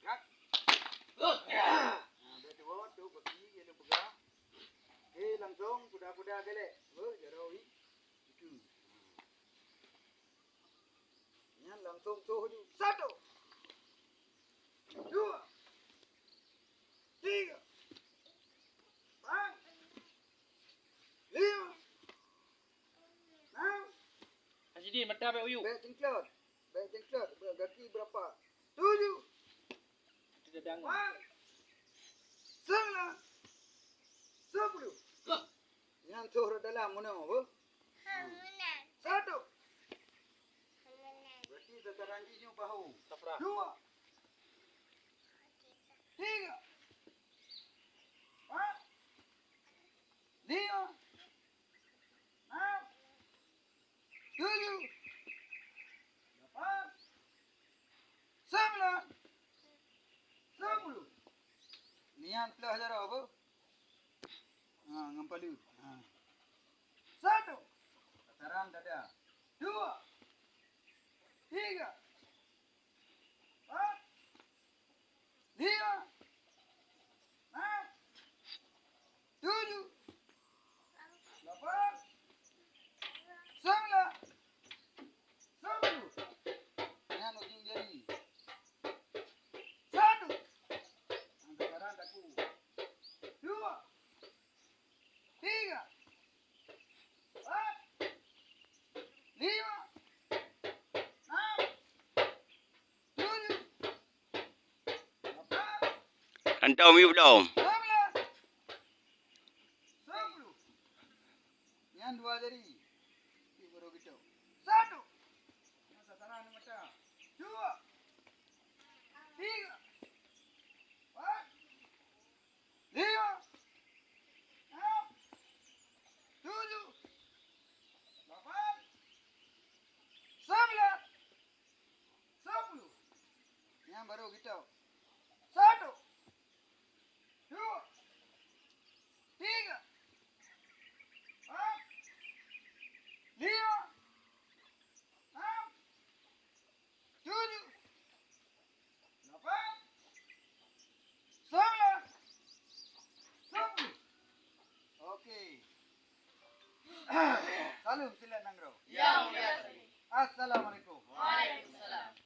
Gerak. Nah, betul tu bagi dia pegang. Langsung kuda-kuda gelek. Jarawi. Itu. Yan langsung tuju. 1 2 3 4 5 6. Haji mata baik uyu. Baik cengklot. Kaki berapa? 7 Tidak dangun. 9 10. Yang suruh dalam mana apa? Satu. Berarti tataranjinya bahu. 2 3 4 5 6 7 8 9 10. Nian pelah cara apa? Ngampalut. 1 tataran dada. 2 3 4 5 6 7 8 9 10. Nian ujung jari. 1 tataran dagu. 2 3 4 5 6 7 8 Rantau mi belum? 11 10. Yang 2 jari. Ini baru gitu. 1 tataran macam. 2 3 4 5 6 7 8 9 10. Yang baru gitu. 1 2 3 4 5 6 7 8 9 10. Okey. Salam sila nanggro. Ya, ya. Assalamualaikum.